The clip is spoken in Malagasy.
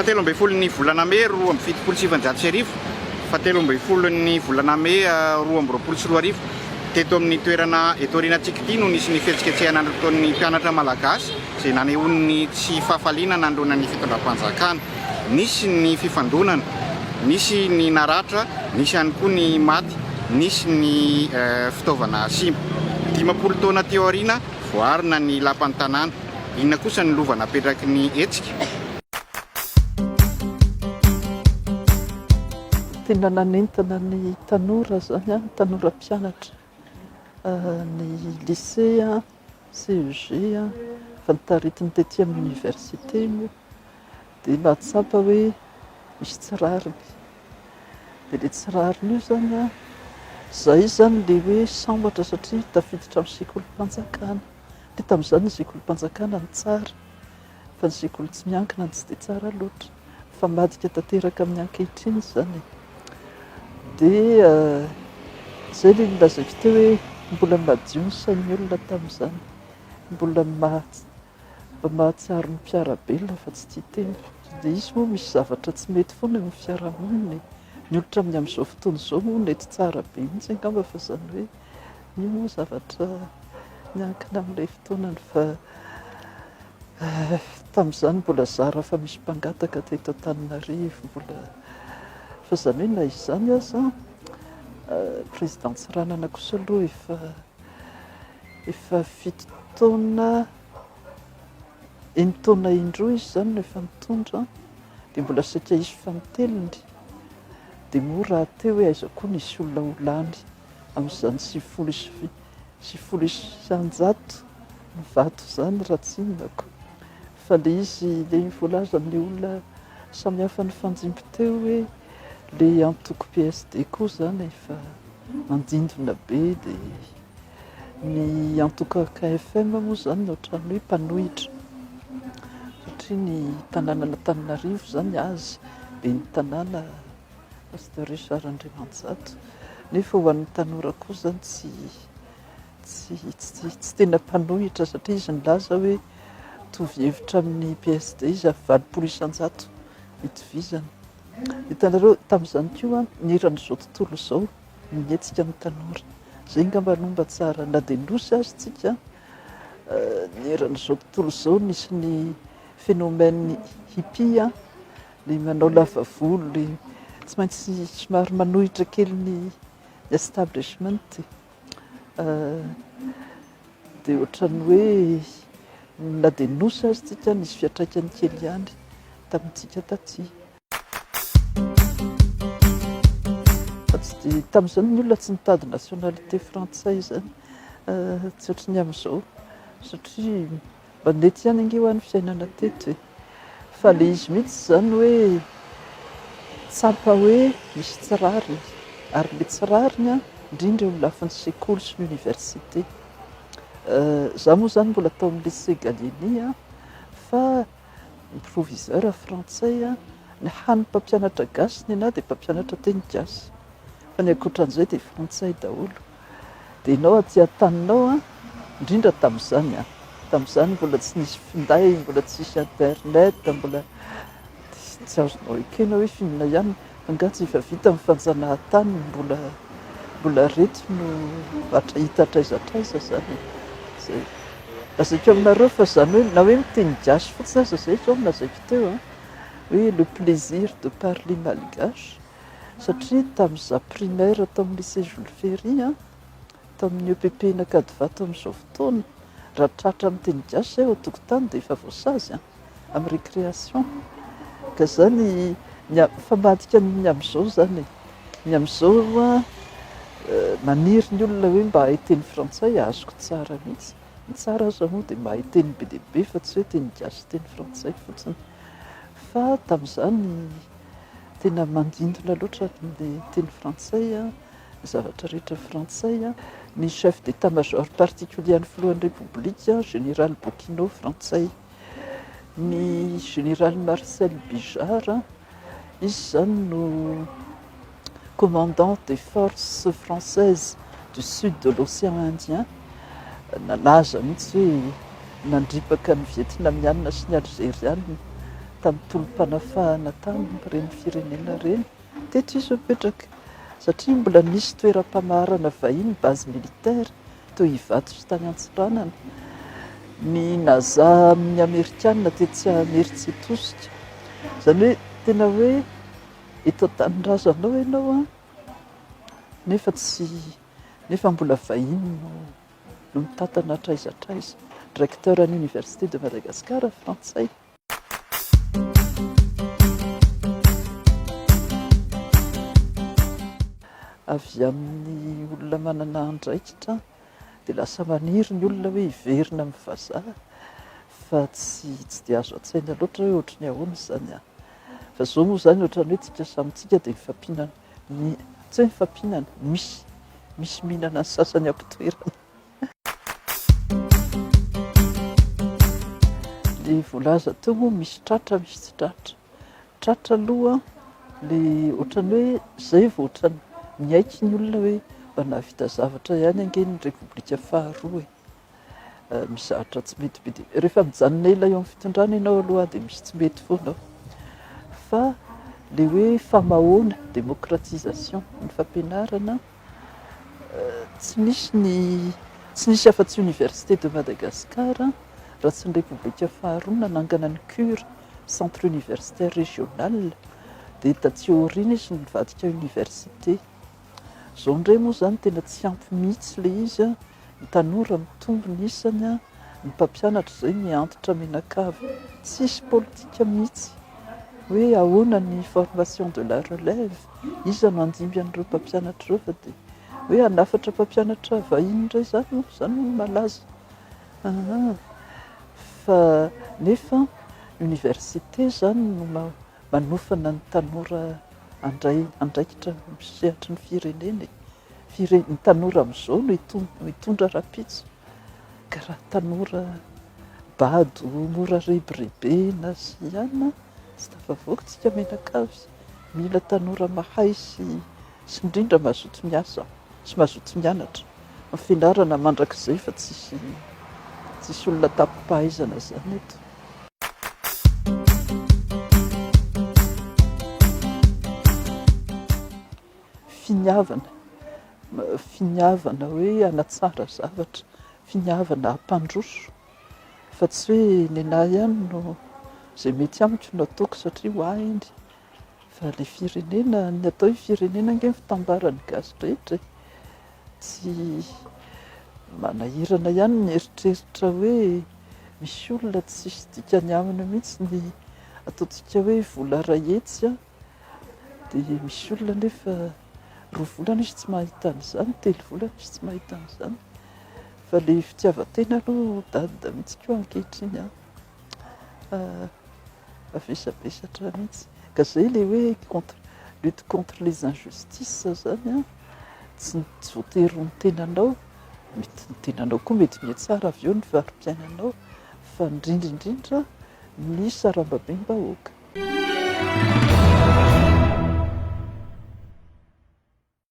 Fatelo ambin'ny folon'ny volana May 2017 fatelo ambin'ny folon'ny volana May 2024 teto amin'ny toerana eto aorianantsika ity no nisy ny fihetsiketsehana nataon'ny mpianatra malagasy izay nanehoany tsy fahafaliana nandrona ny fitondram-panjakana. Nisy ny fifandonana, nisy ny naratra, nisy ihany koa ny maty, nisy ny fitaovana simba. 50 taona teo aoriana voarina ny lapan'ny tanàna. Inona kosa ny lova napetraky ny hetsika? Tena nanentana ny tanora zany a, tanora mpianatra ny lycée, CEG fa nitaritiny tetỳ amin'ny université moa dia nahatsapa hoe misy tsy rariny. Dia le tsy rariny io zany a, zay zany le hoe sambatra satria tafiditra amin'ny sekolim-panjakana. Dia tamin'izany ny sekolim-panjakana ny tsara fa ny sekoly tsy miankina ny tsy dia tsara loatra, fa madika tanteraka amin'ny ankehitriny zany. Dia zay le nilazako teo hoe mbola madio ny sain'ny olona tamin'izany, mbola mahatsiaro ny mpiarabelona fa tsy tia teny. Dia izy moa misy zavatra tsy mety foana amin'ny fiarahamonina. Ny olatra amin'ny amin'izao fotoana izao moa nety tsara be mihitsy angamba fa zany hoe io moa zavatra miankina amin'ilay fotoanany fa tamin'izany mbola zara fa misy mpangataka teto Antananarivo mbola fa zany hoe na izany aza président Tsiranana kosa aloha efa 7 taona 8 taona indroa izy zany no efa mitondra dia mbola saika izy fa miteliny dia mora teo hoe aiza koa nisy olona olany amin'izany 700 ny vato zany raha tsy inonako fa le izy le voalaza amin'ny olona samihafa ny fanjimby teo hoe le antoko PSD koa zany efa mandindona be dia ny antoko KFM moa zany ohatrany hoe mpanohitra satria ny tanàna Antananarivo zany azy dia ny tanàna Pasteur Richard Andriamanjato nefa ho an'ny tanora koa zany tsy tena mpanohitra satria izy nilaza hoe tovy hevitra amin'ny PSD izy 80 isan-jato itovizana. Hitanareo tamin'izany koa niran'izao tontolo izao ny hetsika ny tanora zay ngamba nomba tsara na dia nosy azy tsika niran'izao tontolo izao nisy ny phénomène hippie le manao lava volo le tsy maintsy somary manohitra kely ny establishment dia ohatrany hoe na dia nosy azy tsika nisy fiatraikany kely ihany tamintsika taty. Tamin'izany ny olona tsy mitady nationalité frantsay zany tsy ohatrany amin'izao satria mba nety ihany ange ho an'ny fiainana teto fa le izy mihitsy zany hoe tsapa hoe misy tsy rariny ary le tsy rariny a indrindra eo lafin'ny sekoly sy ny université. Za moa zany mbola tao amin'ny lycée Gallieni fa ny proviseur frantsay ny hany mpampianatra gasy ny ana dia mpampianatra teny gasy fa ny ankoatran'izay dia frantsay daholo. Dia ianao aty an-taninao indrindra tamin'izany mbola tsy nisy finday, mbola tsy nisy internet, mbola tsy azonao ekena hoe finona ihany angatsy efa vita amin'ny fanjanahantany mbola reto no vatra hita traizatraiza zany zay. Lazaiko aminareo fa zany hoe na hoe miteny gasy fotsiny aza zay zao nazaiko teo hoe le plaisir de parler malgache satria tamin'iza primaire tao amin'ny lycée Jules Ferry tao amin'ny EPP Nakadivato amin'izao fotoana raha tratra miteny gasy zay ao an-tokotany dia efa voasazy amin'ny récréation ka zany famadika ny amin'izao zany ny amin'izao maniry ny olona hoe mba hahay teny frantsay azoko tsara mihitsy. Ny tsara aza moa dia mahay teny be dia be fa tsy hoe teny gasy teny frantsay fotsiny fa tamin'izany tena mandindona loatra ny teny frantsay zavatra rehetra frantsay ny chef d'état-major particulier ny filohan'ny république général Bokino frantsay, ny général Marcel Bijard izy zany no commandant des forces françaises du sud de l'océan Indien nalaza mihitsy hoe nandripaka ny vietnamianina sy ny algérianina tamin'ny tolom-panafahana tamin'ny reny firenena reny tetra izy mipetraka satria mbola nisy toeram-pamarana vahiny base militaire toy Ivato sy tany Antsiranana. Ny naza amin'ny amerikanina tetsy Meritse tosika zany hoe tena hoe eto an-tanindrazanao ianao a nefa mbola vahiny no mitantana traizatraiza. Directeur an'ny Université de Madagascar frantsay. Avy amin'ny olona manana andraikitra dia lasa maniry ny olona hoe hiverina amin'ny vazaha fa tsy dia azo an-tsaina loatra hoe ohatry ny ahoana izany a. Fa zao moa zany ohatrany hoe tsika samyntsika dia mifampihinana tsy hoe mifampihinana misy mihinana ny sasany ampitoerana. Le voalaza teo moa misy tratra misy tsy tratra. Tratra aloha le ohatrany hoe zay vao ohatrany miaiky ny olona hoe mba nahavita zavatra ihany angeny ny repoblika faharoa mizahatra tsy mety be dia rehefa mijanona ela eo amin'ny fitondrana ianao aloha dia misy tsy mety foana fa le hoe famahoana démocratisation ny fampianarana tsy nisy afa-tsy Université de Madagascar raha tsy ny repoblika faharoa nanangana ny cure centre universitaire régional dia taty aoriana izy ny nivadika université. Zao indray moa zany tena tsy ampy mihitsy le izy a, ny tanora mitombo nisany a, ny mpampianatra izay miantitra menakavy, tsisy politika mihitsy hoe ahoana ny formation de la relève, iza no andimby an'ireo mpampianatra ireo fa dia hoe hanafatra mpampianatra vahiny indray zany no malaza. Fa nefa université zany no manofana ny tanora andraikitra misehatra ny firenena. Ny tanora amin'izao no hitondra rapitso ka raha tanora bado mora rebirebe na sy ihany tsy tafavoaka tsika menakavy. Mila tanora mahay sy indrindra mazoto miasa sy mazoto mianatra. Ny fianarana mandrakizay fa tsisy olona tapo-pahaizana zany eto. Finiavana hoe hanatsara zavatra, finiavana hampandroso fa tsy hoe ny anahy ihany no izay mety amiko no ataoko satria ho ahy endry fa le firenena ny atao hoe firenena ange fitambarany gasy rehetra tsy manahirana ihany ny eritreritra hoe misy olona tsisy dikany aminy mihitsy ny ataontsika hoe vola rahetsy a dia misy olona nefa 2 volana izy tsy mahita an'izany, 3 volana izy tsy mahita an'izany fa le fitiavan-tena aloha dadida mihitsy koa ankehitriny avesabesatra mihitsy ka zay le hoe lutte contre les injustices zany a tsy voatery ho ny tenanao, mety ny tenanao koa mety mihatsara avy eo ny varim-piainanao fa indrindra ny sarambabem-bahoaka.